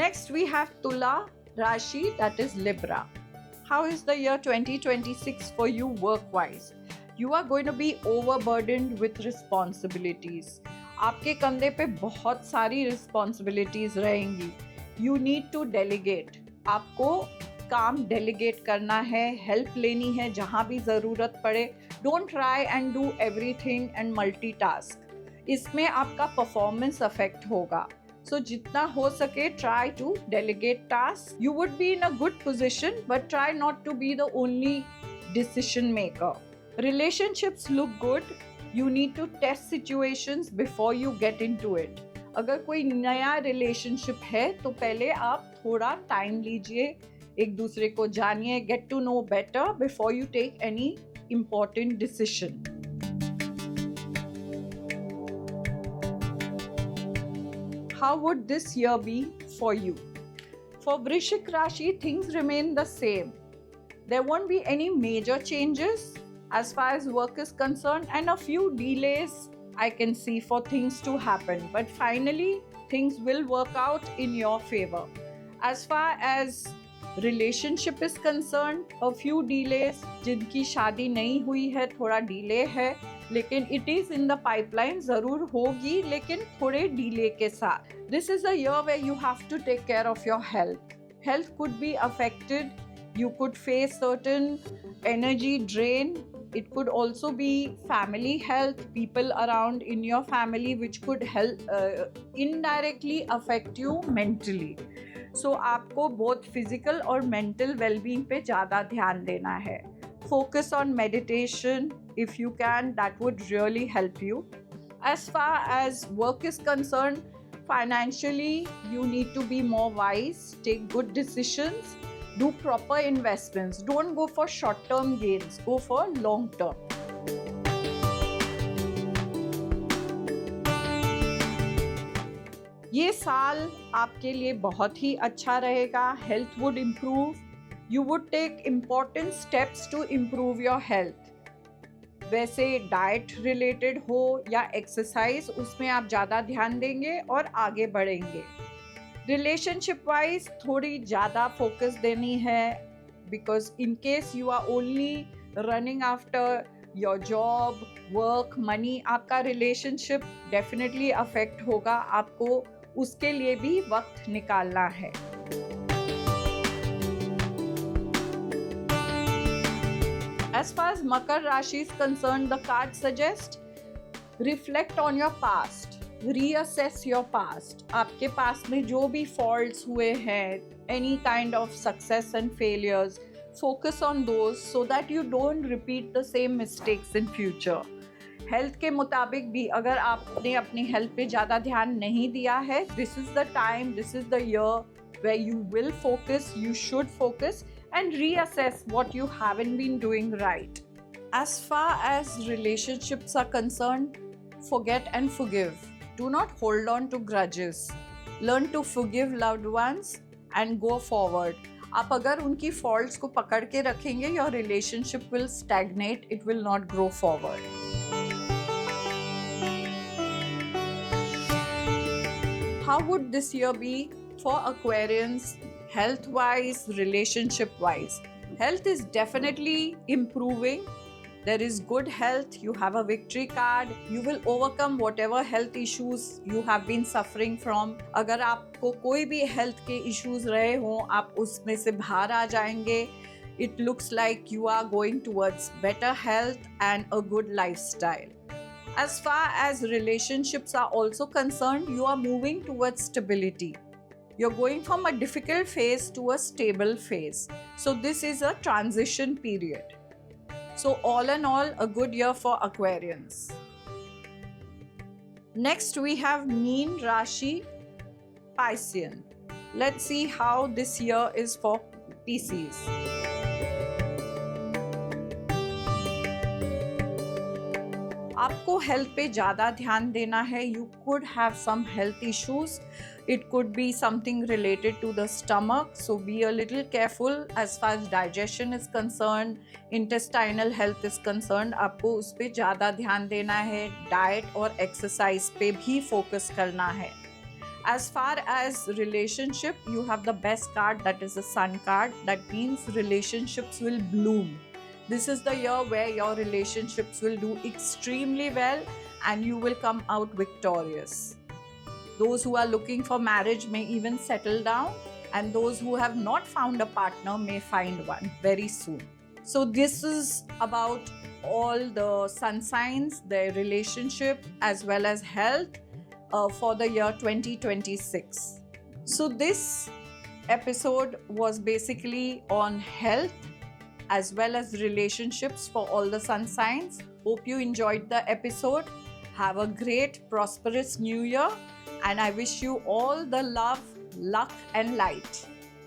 Next, we have Tula Rashi, that is Libra. How is the year 2026 for you work-wise? You are going to be overburdened with responsibilities. आपके कंधे पे बहुत सारी responsibilities रहेंगी. You need to delegate. आपको काम delegate करना है, हेल्प लेनी है जहाँ भी ज़रूरत पड़े. Don't try and do everything and multitask. इसमें आपका परफॉर्मेंस अफेक्ट होगा. सो जितना हो सके try to delegate task. You would be in a good position but try not to be the only decision maker. Relationships look good. You need to test situations before you get into it. अगर कोई नया relationship है तो पहले आप थोड़ा time लीजिए, एक दूसरे को जानिए, get to know better before you take any important decision. How would this year be for you? For Vrishik Rashi, things remain the same. There won't be any major changes as far as work is concerned, and a few delays I can see for things to happen, but finally things will work out in your favor. As far as relationship is concerned, a few delays, जिनकी शादी नहीं हुई है थोड़ा delay है, लेकिन it is in the pipeline, ज़रूर होगी लेकिन थोड़े डिले के साथ. This is a year where you have to take care of your health. Health could be affected. You could face certain energy drain. It could also be family health, people around in your family which could help indirectly affect you mentally. So आपको both physical और mental well-being पे ज़्यादा ध्यान देना है. Focus on meditation if you can, that would really help you. As far as work is concerned, financially you need to be more wise, take good decisions. Do proper investments. Don't go for short-term gains. Go for long-term. ये साल आपके लिए बहुत ही अच्छा रहेगा. Health would improve. You would take important steps to improve your health. वैसे diet related हो या एक्सरसाइज, उसमें आप ज़्यादा ध्यान देंगे और आगे बढ़ेंगे. रिलेशनशिप वाइज थोड़ी ज़्यादा फोकस देनी है, because in case you are only running after your job, work, money, आपका रिलेशनशिप डेफिनेटली अफेक्ट होगा. आपको उसके लिए भी वक्त निकालना है. As far as Makar Rashi is concerned, the cards suggest reflect on your past. Reassess your past. आपके पास में जो भी faults हुए हैं, any kind of success and failures, focus on those so that you don't repeat the same mistakes in future. Health के मुताबिक भी अगर आपने अपनी health पे ज़्यादा ध्यान नहीं दिया है, this is the time, this is the year where you will focus, you should focus and reassess what you haven't been doing right. As far as relationships are concerned, forget and forgive. Do not hold on to grudges. Learn to forgive loved ones and go forward. आप अगर उनकी faults को पकड़ के रखेंगे, your relationship will stagnate, it will not grow forward. How would this year be for Aquarians, health-wise, relationship-wise? Health is definitely improving. There is good health. You have a victory card. You will overcome whatever health issues you have been suffering from. अगर आपको कोई भी health के issues रहे हों, आप उसमें से बाहर आ जाएंगे. It looks like you are going towards better health and a good lifestyle. As far as relationships are also concerned, you are moving towards stability. You're going from a difficult phase to a stable phase. So this is a transition period. So all in all, a good year for Aquarians. Next we have Meen Rashi, Piscean. Let's see how this year is for Pisces. आपको health पे ज़्यादा ध्यान देना है. You could have some health issues. It could be something related to the stomach, so be a little careful as far as digestion is concerned, intestinal health is concerned. आपको उस पे ज़्यादा ध्यान देना है. डाइट और एक्सरसाइज पे भी फोकस करना है. As far as relationship, you have the best card, that is the Sun card. That means relationships will bloom. This is the year where your relationships will do extremely well and you will come out victorious. Those who are looking for marriage may even settle down, and those who have not found a partner may find one very soon. So this is about all the sun signs, their relationship as well as health for the year 2026. So this episode was basically on health as well as relationships for all the sun signs. Hope you enjoyed the episode. Have a great, prosperous new year, and I wish you all the love, luck, and light.